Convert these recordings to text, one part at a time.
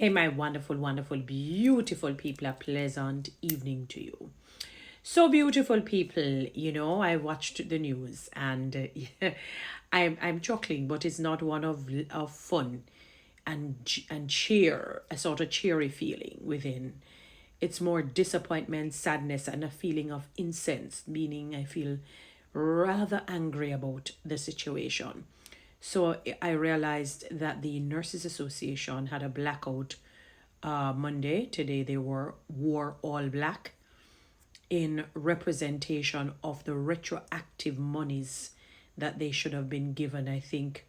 Hey, my wonderful, wonderful, beautiful people, a pleasant evening to you. So, beautiful people, I watched the news and I'm chuckling, but it's not one of fun and cheer, a sort of cheery feeling within. It's more disappointment, sadness, and a feeling of incense, meaning I feel rather angry about the situation. So I realized that the Nurses Association had a blackout Monday. Today they wore all black in representation of the retroactive monies that they should have been given. I think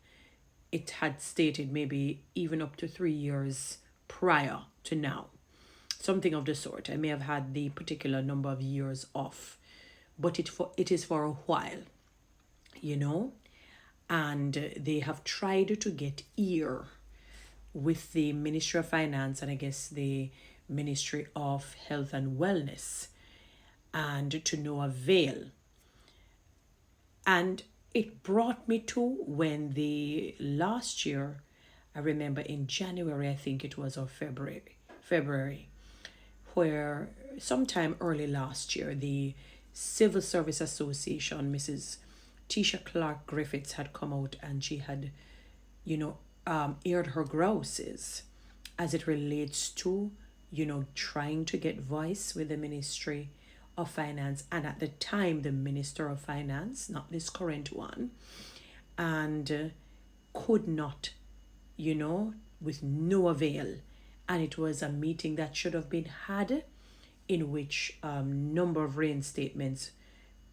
it had stated maybe even up to 3 years prior to now. Something of the sort. I may have had the particular number of years off, but it is for a while, you know, and they have tried to get ear with the Ministry of Finance and I guess the Ministry of Health and Wellness, and to no avail. And it brought me to when the last year, I remember in January, I think it was, or February, where sometime early last year, the Civil Service Association, Mrs. Tisha Clark Griffiths, had come out and she had, aired her grouses as it relates to, trying to get voice with the Ministry of Finance, and at the time, the Minister of Finance, not this current one, and could not, with no avail. And it was a meeting that should have been had in which number of reinstatements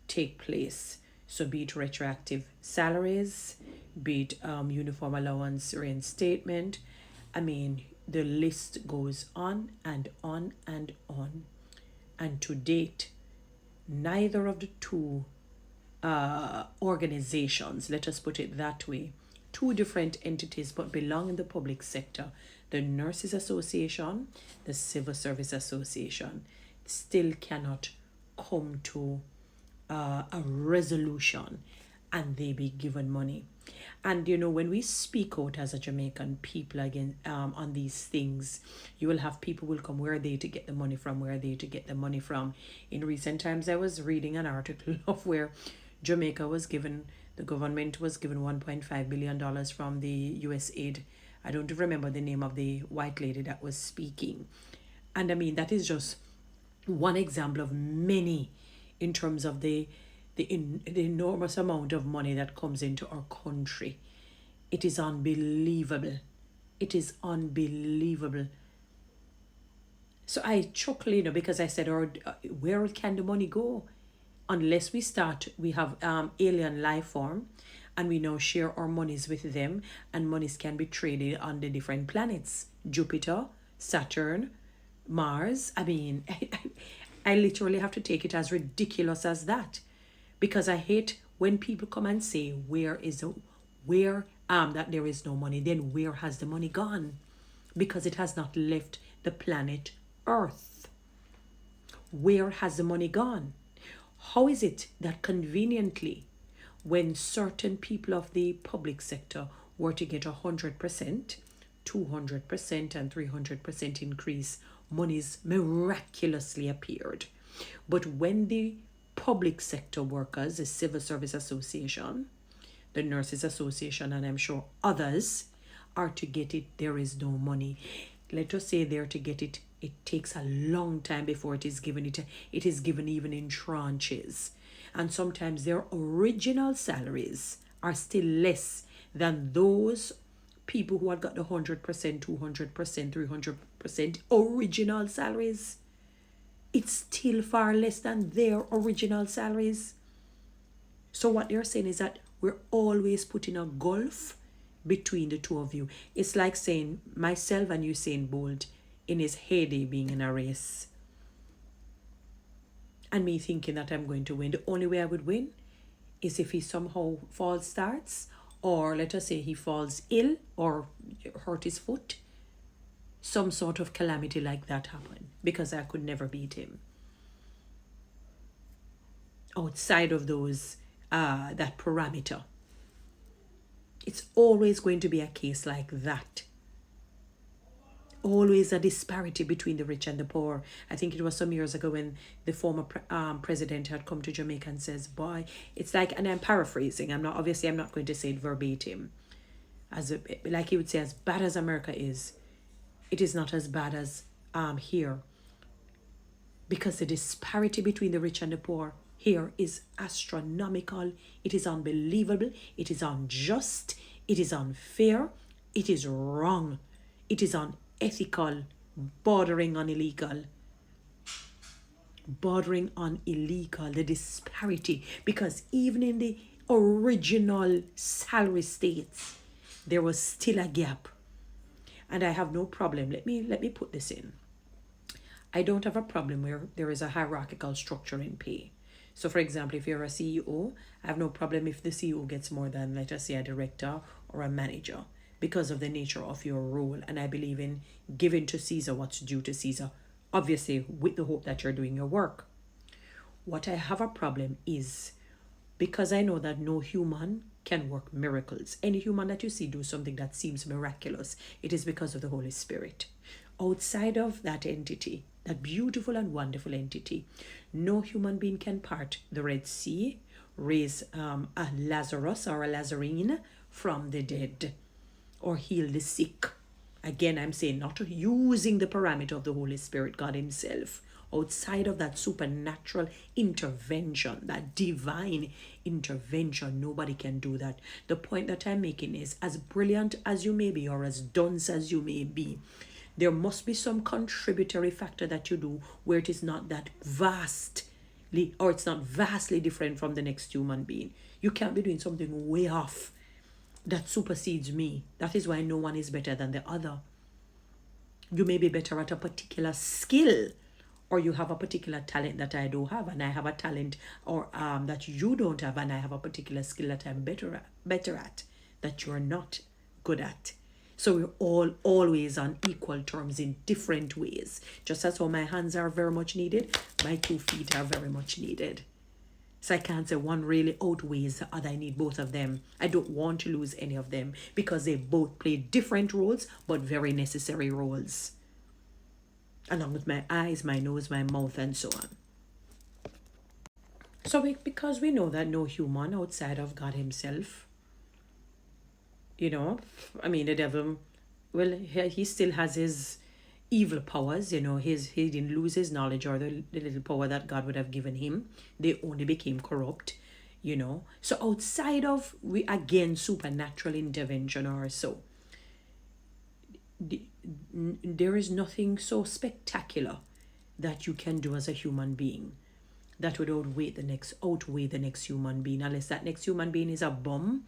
take place. So be it retroactive salaries, be it uniform allowance reinstatement. I mean, the list goes on and on and on. And to date, neither of the two organizations, let us put it that way, two different entities but belong in the public sector, the Nurses Association, the Civil Service Association, still cannot come to a resolution and they be given money. And when we speak out as a Jamaican people again on these things, you will have people will come, where are they to get the money from? Where are they to get the money from? In recent times, I was reading an article of where Jamaica was given, the government was given $1.5 billion from the US aid. I don't remember the name of the white lady that was speaking. And I mean, that is just one example of many in terms of the enormous amount of money that comes into our country. It is unbelievable. It is unbelievable. So I chuckle, because I said, where can the money go? Unless we have alien life form and we now share our monies with them, and monies can be traded on the different planets. Jupiter, Saturn, Mars. I mean, I literally have to take it as ridiculous as that, because I hate when people come and say that there is no money. Then where has the money gone? Because it has not left the planet Earth. Where has the money gone? How is it that conveniently, when certain people of the public sector were to get 100%, 200%, and 300% increase, monies miraculously appeared? But when the public sector workers, the Civil Service Association, the Nurses Association, and I'm sure others are to get it, there is no money. Let us say they're to get it, it takes a long time before it is given. It is given even in tranches. And sometimes their original salaries are still less than those people who had got the 100%, 200%, 300% original salaries. It's still far less than their original salaries. So what they're saying is that we're always putting a gulf between the two of you. It's like saying myself and Usain Bolt in his heyday being in a race, and me thinking that I'm going to win. The only way I would win is if he somehow false starts, or let us say he falls ill or hurt his foot. Some sort of calamity like that happen, because I could never beat him. Outside of those, that parameter, it's always going to be a case like that. always a disparity between the rich and the poor. I think it was some years ago when the former president had come to Jamaica and says, boy, it's like, and I'm paraphrasing, I'm not going to say it verbatim, like he would say, as bad as America is, it is not as bad as here, because the disparity between the rich and the poor here is astronomical. It is unbelievable. It is unjust. It is unfair. It is wrong. It is unethical, bordering on illegal. Bordering on illegal, the disparity, because even in the original salary states, there was still a gap. And I have no problem. Let me put this in. I don't have a problem where there is a hierarchical structure in pay. So, for example, if you're a CEO, I have no problem if the CEO gets more than, let us say, a director or a manager, because of the nature of your role. And I believe in giving to Caesar what's due to Caesar, obviously with the hope that you're doing your work. What I have a problem is, because I know that no human can work miracles. Any human that you see do something that seems miraculous, it is because of the Holy Spirit. Outside of that entity, that beautiful and wonderful entity, no human being can part the Red Sea, raise a Lazarus or a Lazarene from the dead, or heal the sick. Again, I'm saying not using the parameter of the Holy Spirit, God himself. Outside of that supernatural intervention, that divine intervention, nobody can do that. The point that I'm making is, as brilliant as you may be or as dunce as you may be, there must be some contributory factor that you do where it is not that vastly, or it's not vastly different from the next human being. You can't be doing something way off that supersedes me. That is why no one is better than the other. You may be better at a particular skill, or you have a particular talent that I don't have, and I have a talent or that you don't have, and I have a particular skill that I'm better at that you're not good at. So we're all always on equal terms in different ways. Just as how my hands are very much needed, my 2 feet are very much needed. So I can't say one really outweighs the other. I need both of them. I don't want to lose any of them, because they both play different roles, but very necessary roles, along with my eyes, my nose, my mouth, and so on. So because we know that no human outside of God himself, the devil, well, he still has his evil powers, he didn't lose his knowledge or the little power that God would have given him. They only became corrupt, So outside of, supernatural intervention or so, there is nothing so spectacular that you can do as a human being that would outweigh the next human being, unless that next human being is a bum,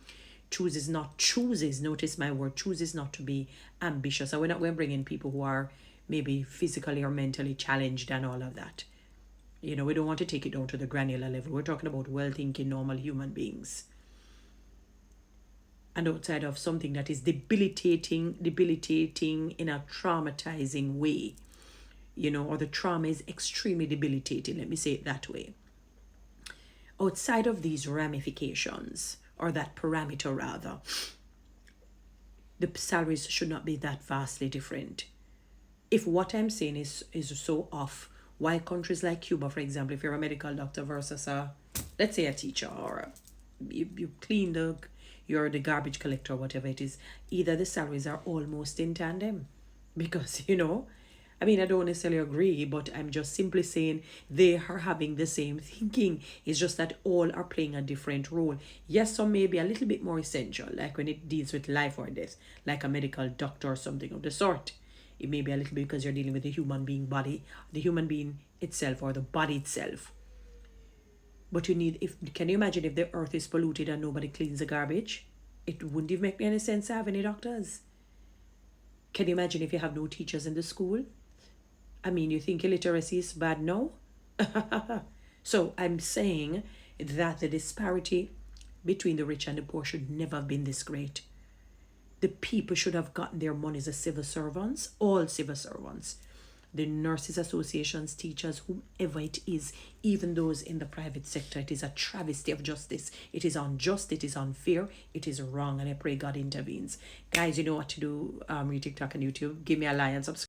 chooses not to be ambitious. And we're bringing people who are maybe physically or mentally challenged and all of that. We don't want to take it down to the granular level. We're talking about well-thinking, normal human beings. And outside of something that is debilitating in a traumatizing way, or the trauma is extremely debilitating, let me say it that way. Outside of these ramifications, or that parameter rather, the salaries should not be that vastly different. If what I'm saying is so off, why countries like Cuba, for example, if you're a medical doctor versus let's say a teacher, or you clean you're the garbage collector, whatever it is, either the salaries are almost in tandem, because I don't necessarily agree, but I'm just simply saying they are having the same thinking. It's just that all are playing a different role. Yes, some may be a little bit more essential, like when it deals with life or death, like a medical doctor or something of the sort. It may be a little bit because you're dealing with the human being body, the human being itself, or the body itself. But can you imagine if the earth is polluted and nobody cleans the garbage? It wouldn't even make any sense to have any doctors. Can you imagine if you have no teachers in the school? You think illiteracy is bad now? So I'm saying that the disparity between the rich and the poor should never have been this great. The people should have gotten their money as civil servants, all civil servants. The nurses associations, teachers, whomever it is, even those in the private sector. It is a travesty of justice. It is unjust, it is unfair, it is wrong, and I pray God intervenes. Guys, you know what to do. Read TikTok and YouTube. Give me a like and subscribe.